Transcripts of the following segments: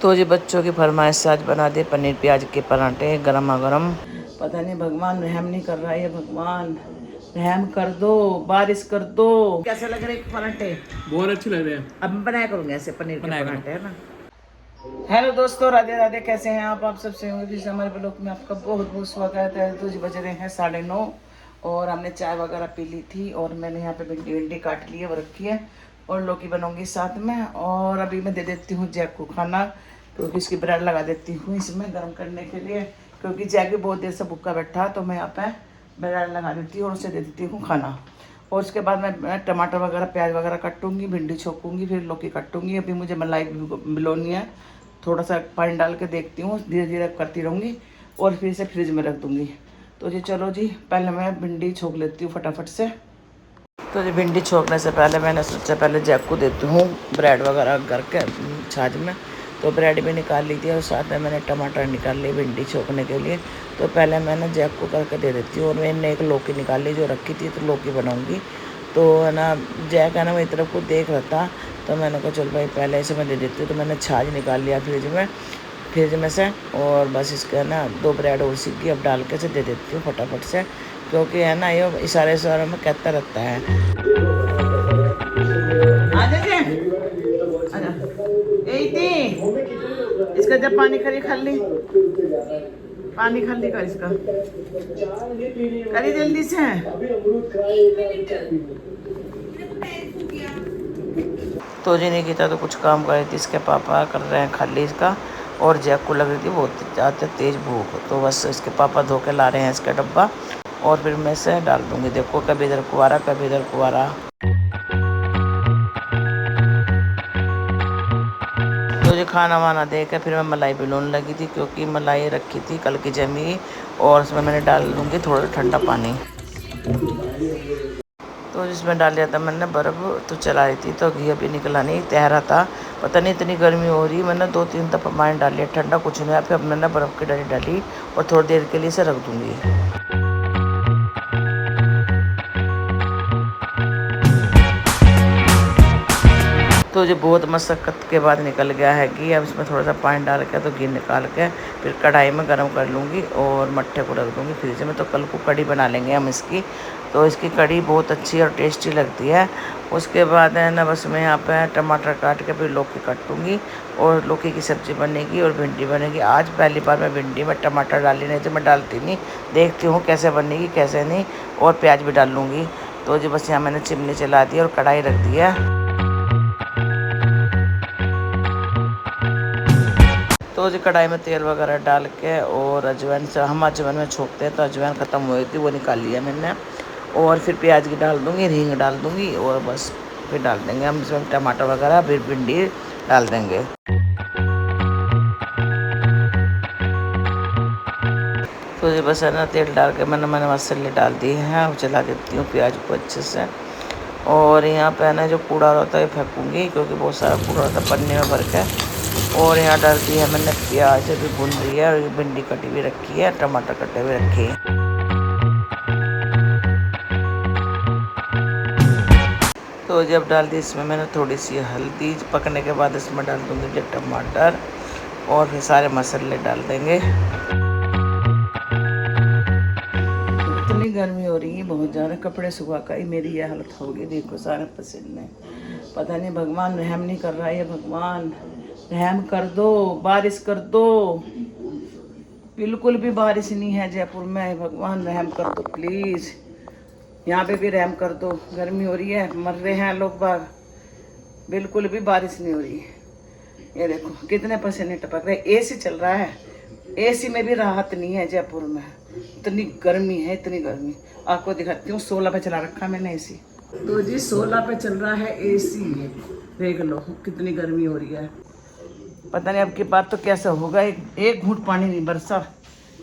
तो जी बच्चों की फरमाइश से आज बना दे पनीर प्याज के पराठे गरमा गरम। पता नहीं भगवान रहम नहीं कर रहा है, ये भगवान रहम कर दो, बारिश कर दो। कैसे लग रहे पराठे? बहुत अच्छे लग रहे हैं। अब मैं बनाया करूँगा ऐसे पनीर के बनाया पराठे, है ना। हेलो दोस्तों, राधे राधे, कैसे हैं आप सबसे होंगे हमारे ब्लॉग में आपका बहुत बहुत स्वागत है। तो जी बज रहे हैं 9:30 और हमने चाय वगैरह पी ली थी और मैंने यहाँ पे भिंडी काट ली है, वो रखी है और लौकी बनाऊंगी साथ में। और अभी मैं दे देती हूँ जैक को खाना, क्योंकि इसकी ब्रेड लगा देती हूँ इसमें गर्म करने के लिए, क्योंकि जैक भी बहुत देर से भूखा बैठा, तो मैं यहाँ पे ब्रेड लगा देती हूँ और उसे दे देती हूँ खाना। और उसके बाद मैं टमाटर वगैरह प्याज वगैरह काटूंगी, भिंडी छोकूंगी, फिर लौकी काटूंगी। अभी मुझे मलाई बिलोनी है, थोड़ा सा पानी डाल के देखती हूँ, धीरे धीरे करती रहूँगी और फिर इसे फ्रिज में रख दूँगी। तो जी चलो जी, पहले मैं भिंडी छोक लेती हूँ फटाफट से। तो जी भिंडी छोकने से पहले मैंने सोचा पहले जैक को देती हूँ ब्रेड वगैरह करके छाछ में। तो ब्रेड भी निकाल ली थी और साथ में मैंने टमाटर निकाल लिए भिंडी छोकने के लिए। तो पहले मैंने जैक को करके दे देती हूँ और मैंने एक लौकी निकाल ली जो रखी थी, तो लौकी बनाऊँगी। तो है ना, जैक है ना मेरी तरफ को देख रहा था, तो मैंने कहा चल भाई पहले इसे मैं दे देती हूँ। तो मैंने छाछ निकाल लिया फ्रिज में से और बस इसके है ना 2 ब्रेड और सीखी अब डाल के से दे देती हूँ फटाफट से, क्योंकि है ना ये इशारे में कहता रहता है। इसका जब पानी खाली पानी खाली कर इसका करी जल्दी से। तो जी निकिता तो कुछ काम कर रही थी, इसके पापा कर रहे हैं खाली इसका, और जैक को लग रही थी बहुत ज़्यादा तेज़ भूख, तो बस इसके पापा धो के ला रहे हैं इसका डब्बा और फिर मैं से डाल दूँगी। देखो कभी इधर कुआरा कभी इधर कुआरा। तो जो खाना वाना दे के फिर मैं मलाई बिलोने लगी थी, क्योंकि मलाई रखी थी कल की जमी, और उसमें मैंने डाल दूँगी थोड़ा ठंडा पानी। तो जिसमें डाल दिया था मैंने बर्फ़, तो चला रही थी तो घी अभी निकला नहीं, तैरा था। पता नहीं इतनी गर्मी हो रही, मैंने 2-3 दफ़ा पानी डाल लिया, ठंडा कुछ नहीं है। फिर अब मैंने बर्फ़ की डली डाली और थोड़ी देर के लिए इसे रख दूँगी। तो जो बहुत मशक्क़त के बाद निकल गया है घी। अब इसमें थोड़ा सा पानी डाल के तो घी निकाल के फिर कढ़ाई में गर्म कर लूँगी और मट्ठे को रख दूँगी फ्रिज में। तो कल को कढ़ी बना लेंगे हम इसकी, तो इसकी कढ़ी बहुत अच्छी और टेस्टी लगती है। उसके बाद है ना बस मैं यहाँ पे टमाटर काट के फिर लौकी काटूँगी और लौकी की सब्ज़ी बनेगी और भिंडी बनेगी। आज पहली बार मैं भिंडी में टमाटर डाली, नहीं तो मैं डालती नहीं, देखती हूँ कैसे बनेगी कैसे नहीं, और प्याज भी डाल लूँगी। तो जी बस यहाँ मैंने चिमनी चला दी और कढ़ाई रख दी है। तो जी कढ़ाई में तेल वगैरह डाल के और अजवाइन से, हम अजवाइन में छोंकते हैं तो अजवाइन ख़त्म हो गई थी, वो निकाल लिया मैंने। और फिर प्याज की डाल दूँगी, हींग डाल दूँगी और बस फिर डाल देंगे हम इसमें टमाटर वगैरह, फिर भिंडी डाल देंगे। तो ये बस है ना तेल डाल के मैंने मसाले डाल दिए हैं, चला देती हूँ प्याज को अच्छे से। और यहाँ पे है ना जो कूड़ा होता है फेंकूँगी, क्योंकि बहुत सारा कूड़ा होता है पन्नी में भर के। और यहाँ डाल दी है मैंने प्याज भी भून रही है, और भिंडी कटी हुई रखी है, टमाटर कटे हुए रखे हैं। तो जब डाल दी इसमें मैंने थोड़ी सी हल्दी, पकने के बाद इसमें डाल दूँगी टमाटर और फिर सारे मसाले डाल देंगे। इतनी गर्मी हो रही है बहुत ज़्यादा, कपड़े सुखा कर ही मेरी यह हालत होगी, देखो सारे पसीने। पता नहीं भगवान रहम नहीं कर रहा है, ये भगवान रहम कर दो, बारिश कर दो। बिल्कुल भी बारिश नहीं है जयपुर में, भगवान रहम कर दो प्लीज़, यहाँ पे भी रहम कर दो। गर्मी हो रही है, मर रहे हैं लोग बाग, बिल्कुल भी बारिश नहीं हो रही है। ये देखो कितने पसीने टपक रहे, एसी चल रहा है, एसी में भी राहत नहीं है जयपुर में, इतनी गर्मी है इतनी गर्मी। आपको दिखाती हूँ, 16 पे चला रखा मैंने एसी। तो जी 16 पे चल रहा है एसी, देख लो कितनी गर्मी हो रही है। पता नहीं अब की बात तो कैसा होगा, एक घूंट पानी नहीं बरसा।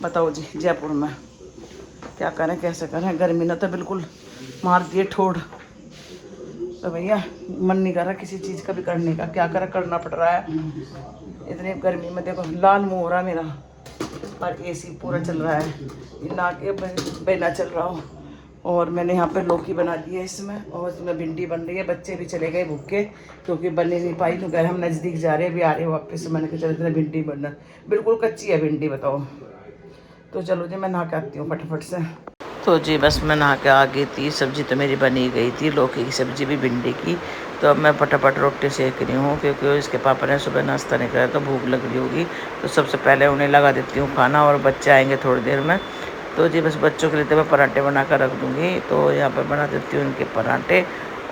बताओ जी जयपुर में क्या करें कैसे करें, गर्मी ने तो बिल्कुल मार दिए ठोड़। तो भैया मन नहीं कर रहा किसी चीज़ का भी करने का, क्या करें करना पड़ रहा है इतनी गर्मी में। देखो लाल मुँह हो रहा मेरा, पर एसी पूरा चल रहा है, ना के बिना चल रहा हो। और मैंने यहाँ पे लौकी बना दी है इसमें, और इसमें भिंडी बन रही है। बच्चे भी चले गए भूखे क्योंकि बनने नहीं पाई, तो घर हम नज़दीक जा रहे हैं, अभी आ रहे हैं वापस। मैंने कहा चलो भिंडी बनना, बिल्कुल कच्ची है भिंडी, बताओ। तो चलो जी मैं नहा के आती हूँ फटाफट से। तो जी बस मैं नहा के आ गई थी। सब्ज़ी तो मेरी बनी गई थी, लौकी की सब्ज़ी भी, भिंडी की। तो अब मैं फटाफट रोटी सेक रही हूँ क्योंकि इसके पापा ने सुबह नाश्ता नहीं कराया तो भूख लग रही होगी। तो सबसे पहले उन्हें लगा देती हूँ खाना, और बच्चे आएंगे थोड़ी देर में। तो जी बस बच्चों के लिए तो मैं पराठे बना कर रख दूँगी। तो यहाँ पर बना देती हूँ उनके पराठे,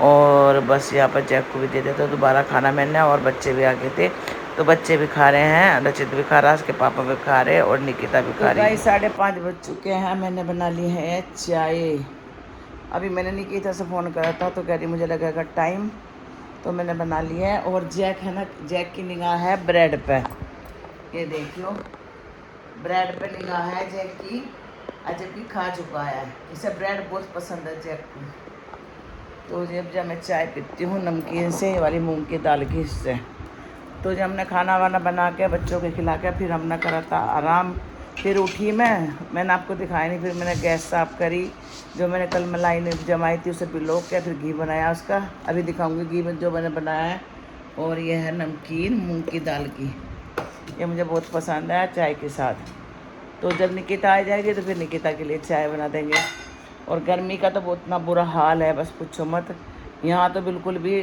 और बस यहाँ पर जैक को भी दे देते। तो दोबारा खाना मैंने, और बच्चे भी आ गए थे तो बच्चे भी खा रहे हैं। रचित भी खा रहा है, उसके पापा भी खा रहे हैं, और निकिता भी खा रही है। 5:30 बज चुके हैं। मैंने बना ली है चाय। अभी मैंने निकिता से फ़ोन करा था तो कह रही मुझे लगेगा टाइम, तो मैंने बना लिया है। और जैक है ना, जैक की निगाह है ब्रेड पे, ये देखियो ब्रेड पे निगाह है जैक की। अजय भी खा चुका है, इसे ब्रेड बहुत पसंद है जैक को। तो जब मैं चाय पीती हूँ नमकीन से, ये वाली मूंग की दाल की इससे। तो जब हमने खाना वाना बना के बच्चों के खिला के फिर हमने करा था आराम। फिर उठी मैंने आपको दिखाया नहीं, फिर मैंने गैस साफ़ करी। जो मैंने कल मलाई ने जमाई थी उसे पिलो के फिर घी बनाया उसका, अभी दिखाऊंगी घी में जो मैंने बनाया है। और ये है नमकीन मूंग की दाल की, ये मुझे बहुत पसंद है चाय के साथ। तो जब निकिता आ जाएगी तो फिर निकिता के लिए चाय बना देंगे। और गर्मी का तो बहुत इतना बुरा हाल है, बस पूछो मत। यहाँ तो बिल्कुल भी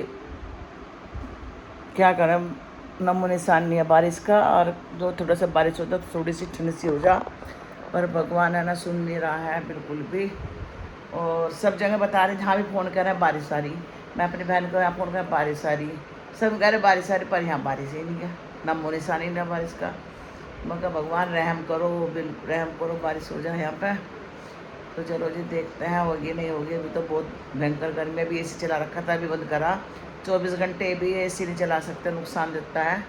क्या करें, नमो निशान नहीं है बारिश का। और जो थोड़ा सा बारिश होता तो थोड़ी सी ठंड सी हो जा, पर भगवान है ना सुन नहीं रहा है बिल्कुल भी। और सब जगह बता रहे, जहाँ भी फ़ोन कर रहे हैं बारिश आ रही। मैं अपनी बहन को यहाँ फ़ोन कर बारिश आ रही, सब कह रहे बारिश आ रही, पर यहाँ बारिश ही नहीं है, नमो निशान ही नहीं बारिश का। मगर भगवान रहम करो, रहम करो, बारिश हो जाए यहाँ पे। तो चलो जी देखते हैं होगी नहीं होगी। अभी तो बहुत भयंकर गर्मी है। अभी एसी चला रखा था, अभी बंद करा। 24 घंटे भी एसी नहीं चला सकते, नुकसान देता है।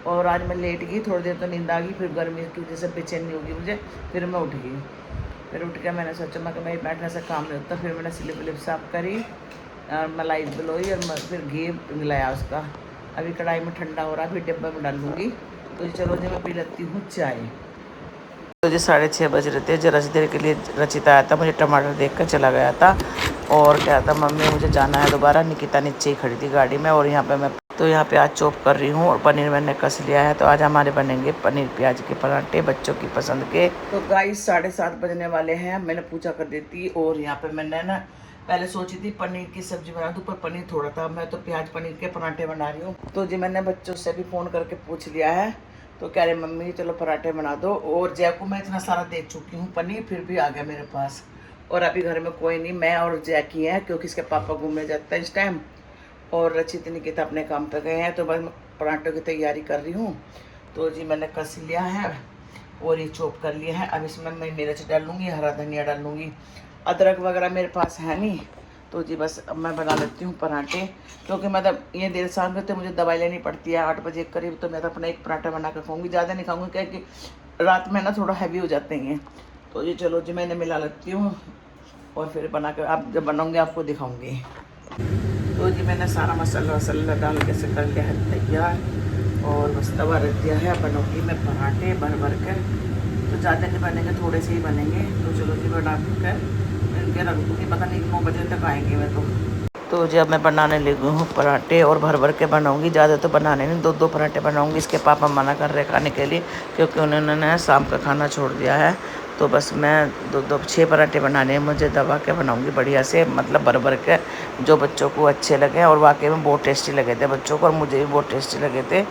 और आज मैं लेट गई, थोड़ी देर तो नींद आ गई, फिर गर्मी की वजह से बेचैनी होगी मुझे, फिर मैं उठ गई। फिर उठ के मैंने सोचा मैं कि मेरी बैठने से काम नहीं होता। फिर मैंने स्लिप विलिप साफ़ करी और मलाई बिलोई, और फिर घी मिलाया उसका। अभी कढ़ाई में ठंडा हो रहा है, फिर डिब्बे में डालूँगी। तो चलो जी मैं पी लेती हूँ चाय। तो जी 6:30 बज रहे थे। जरा सी देर के लिए रचित आया था, मुझे टमाटर देख कर चला गया था और क्या था मम्मी मुझे जाना है दोबारा। निकिता नीचे ही खड़ी थी गाड़ी में, और यहाँ पे मैं तो यहाँ पे आज चॉप कर रही हूँ, और पनीर मैंने कस लिया है। तो आज हमारे बनेंगे पनीर प्याज के पराठे बच्चों की पसंद के। तो गाइस 7:30 बजने वाले हैं, मैंने पूजा कर दी थी। और यहाँ पे मैंने ना पहले सोची थी पनीर की सब्जी बना दूँ, पर पनीर थोड़ा था, मैं तो प्याज पनीर के पराठे बना रही हूँ। तो जी मैंने बच्चों से भी फ़ोन करके पूछ लिया है, तो कह रहे मम्मी चलो पराठे बना दो। और जय को मैं इतना सारा दे चुकी हूँ पनीर, फिर भी आ गया मेरे पास। और अभी घर में कोई नहीं, मैं और जय की हैं क्योंकि इसके पापा घूमने जाता है इस टाइम, और रचित निकिता अपने काम पे गए हैं। तो बस मैं पराठों की तैयारी कर रही हूँ। तो जी मैंने कस लिया है और ये चॉप कर लिया है। अब इसमें मैं मिर्च डालूँगी, हरा धनिया डालूँगी, अदरक वगैरह मेरे पास है नहीं। तो जी बस अब मैं बना लेती हूँ पराठे, क्योंकि मतलब ये देर शाम में तो मुझे दवाई लेनी पड़ती है 8 बजे करीब। तो मैं तो अपना एक पराठा बना कर खाऊँगी, ज़्यादा नहीं खाऊँगी क्या कि रात में ना थोड़ा हैवी हो जाते हैं। तो जी चलो जी मैंने मिला लेती हूँ, और फिर बना कर आप जब बनाऊँगी आपको दिखाऊँगी। तो जी मैंने सारा मसाला वसाला डाल के से कर लिया है तैयार, और बस तवा रख दिया है। बनाऊँगी मैं पराठे भर भर कर, तो ज़्यादा नहीं बनेंगे, थोड़े से ही बनेंगे। तो चलो जी बना कर इनके रख दूँगी, पता नहीं 9 बजे तक आएंगे मैं तो जब मैं बनाने लगी हूँ पराठे, और भर भर के बनाऊँगी, ज़्यादा तो बनाने नहीं, 2-2 पराठे बनाऊँगी। इसके पापा मना कर रहे खाने के लिए क्योंकि उन्होंने शाम का खाना छोड़ दिया है। तो बस मैं 6 पराठे बनाने हैं मुझे, दबा के बनाऊँगी बढ़िया से, मतलब भर भर के, जो बच्चों को अच्छे लगे। और वाकई में बहुत टेस्टी लगे थे बच्चों को, और मुझे भी बहुत टेस्टी लगे थे।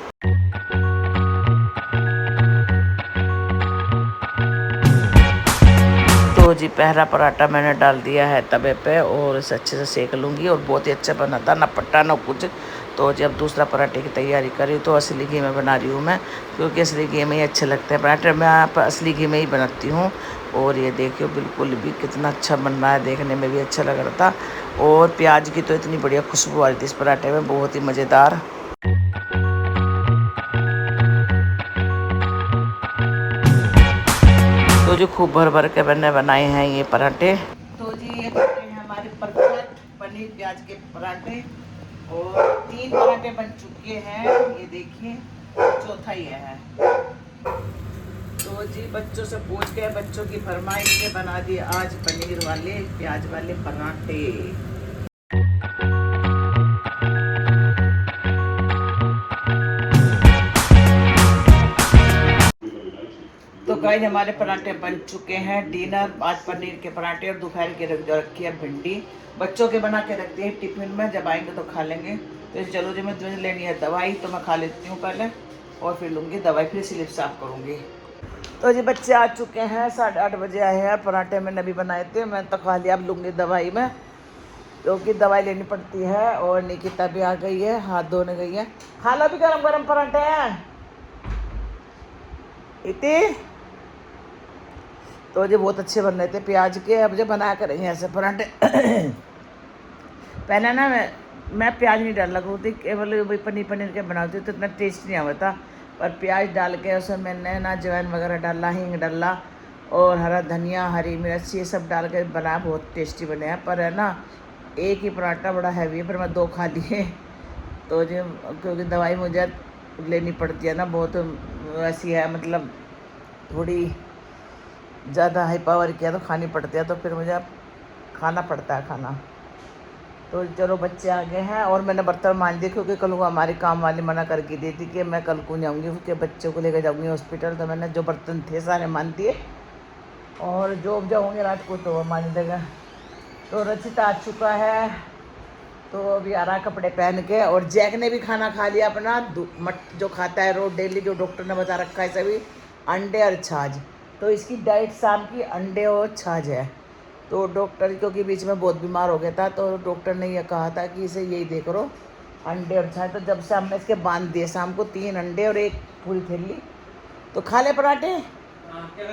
तो जी पहला पराठा मैंने डाल दिया है तवे पे, और इसे अच्छे से सेक लूँगी। और बहुत ही अच्छा बना था, ना पट्टा ना कुछ। तो जब दूसरा पराठे की तैयारी करी, तो असली घी में बना रही हूँ मैं, क्योंकि असली घी में ही अच्छे लगते हैं पराठे। मैं आप असली घी में ही बनाती हूँ। और ये देखियो बिल्कुल भी कितना अच्छा बन रहा है, देखने में भी अच्छा लग रहा था। और प्याज की तो इतनी बढ़िया खुशबू आ रही थी इस पराठे में, बहुत ही मज़ेदार। तो जो खूब भर भर के मैंने बनाए हैं ये पराठे। तो जी ये पराठे हैं हमारे परफेक्ट पनीर प्याज के पराठे, और 3 पराठे बन चुके हैं, ये देखिए चौथा ये है। तो तो जी बच्चों से पूछ के बच्चों की फरमाइश ने बना दिए आज पनीर वाले प्याज वाले पराठे। तो गाइस हमारे पराठे बन चुके हैं। डिनर आज पनीर के पराठे और दोपहर के रखी है भिंडी। बच्चों के बना के रख दिए टिफिन में, जब आएंगे तो खा लेंगे। तो चलो जी मुझे लेनी है दवाई, तो मैं खा लेती हूँ पहले और फिर लूँगी दवाई, फिर स्लिप साफ करूँगी। तो जी बच्चे आ चुके हैं, 8:30 बजे आए हैं। पराठे मैंने अभी बनाए थे, मैं तो खा लिया। अब लूँगी दवाई में, क्योंकि दवाई लेनी पड़ती है। और निकिता भी आ गई है, हाथ धोने गई है। खा लो भी गरम गरम पराठे हैं इतनी। तो जो बहुत अच्छे बन रहे थे प्याज के, अब जो बनाया करेंगे ऐसे पराठे। पहले ना मैं प्याज नहीं डाल लगा थी, केवल वही पनीर के बनाती तो इतना टेस्ट नहीं आता था। पर प्याज डाल के उसमें मैंने ना अजवाइन वगैरह डाला, हींग डाला और हरा धनिया, हरी मिर्च, ये सब डाल के बनाया। बहुत टेस्टी बने हैं। पर है ना एक ही पराठा बड़ा हैवी है, पर मैं 2 खा लिए। तो जो क्योंकि दवाई मुझे लेनी पड़ती है ना, बहुत ऐसी है, मतलब थोड़ी ज़्यादा हाई पावर किया तो खानी पड़ती है, तो फिर मुझे खाना पड़ता है खाना। तो चलो बच्चे आ गए हैं और मैंने बर्तन मांज दिए, क्योंकि कल को हमारी काम वाली मना करके दी थी कि मैं कल को जाऊँगी, क्योंकि बच्चों को लेकर जाऊँगी हॉस्पिटल। तो मैंने जो बर्तन थे सारे मान दिए, और जो अब जाऊँगी रात को तो वो मान देगा। तो रचित आ चुका है, तो अभी आ रहा कपड़े पहन के। और जैक ने भी खाना खा लिया अपना, जो खाता है रोज डेली, जो डॉक्टर ने बता रखा है सभी, अंडे और छाछ। तो इसकी डाइट शाम की अंडे और छाछ है। तो डॉक्टर, क्योंकि बीच में बहुत बीमार हो गया था, तो डॉक्टर ने यह कहा था कि इसे यही दे करो, अंडे और छाछ। तो जब से हमने इसके बांध दिए, शाम को 3 अंडे और 1 पूरी थैली। तो खा ले पराठे,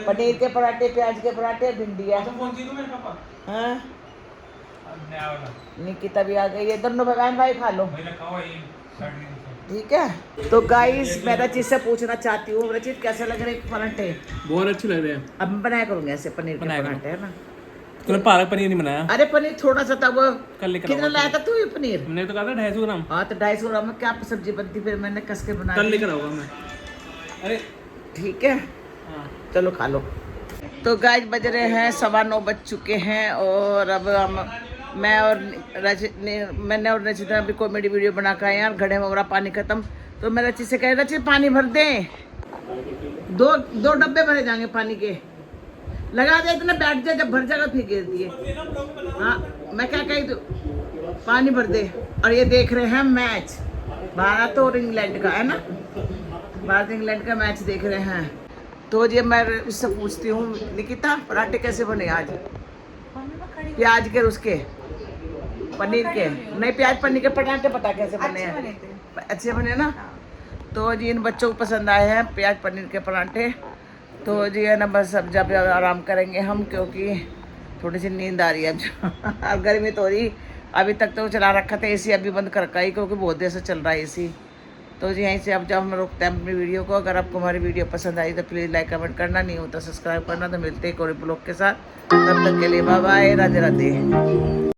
पनीर के पराठे, प्याज के पराठे, भिंडिया। हाँ निकिता भी आ गई है, दोनों बहन भाई खा लो, ठीक है। तो गाइस मैं रचित से पूछना चाहती हूँ, रचित कैसे लग रहे पराठे? बहुत अच्छे लग रहे हैं। अब मैं बनाया करूँगी ऐसे पनीर के पराठे, है ना। तूने पालक पनीर नहीं बनाया? अरे पनीर थोड़ा सा था, वो कल लेकर कितना लाया था तू ये पनीर? हमने तो कहा था 250 ग्राम। हाँ तो 250 ग्राम में क्या सब्जी बनती, फिर मैंने कस के बनाया। कल लेकर आऊंगा मैं। अरे ठीक है, चलो खा लो। तो गाइस बज रहे हैं 9:15 बज चुके हैं। और अब मैं और मैंने और रचित ने अभी कॉमेडी वीडियो बना कर आए यार। घड़े में पानी खत्म, तो मैं रचित से कह रही, रचित पानी भर दे, 2 डब्बे भरे जाएंगे पानी के, लगा दे, इतना बैठ जाए, जब भर जाएगा फिर गिर दिए। हाँ मैं क्या कही, तो पानी भर दे। और ये देख रहे हैं मैच, भारत और इंग्लैंड का, है ना, भारत इंग्लैंड का मैच देख रहे हैं। तो ये मैं उससे पूछती हूँ, निकिता पराठे कैसे बने आज? प्याज के, उसके पनीर के नहीं, प्याज पनीर के पराठे पता कैसे बने हैं? अच्छे बने ना। तो जी इन बच्चों को पसंद आए हैं प्याज पनीर के पराठे। तो जी है ना, बस अब जब आराम करेंगे हम, क्योंकि थोड़ी सी नींद आ रही है अब। गर्मी तो हो रही, अभी तक तो चला रखा था एसी, अभी बंद कर रखा है, क्योंकि बहुत देर से चल रहा है एसी। तो जी यहीं से अब जब हम रुकते हैं अपनी वीडियो को। अगर आपको हमारी वीडियो पसंद आई तो प्लीज़ लाइक कमेंट करना, नहीं होता सब्सक्राइब करना। तो मिलते हैं एक और ब्लॉग के साथ, तब तक के लिए बाय बाय, राधे राधे।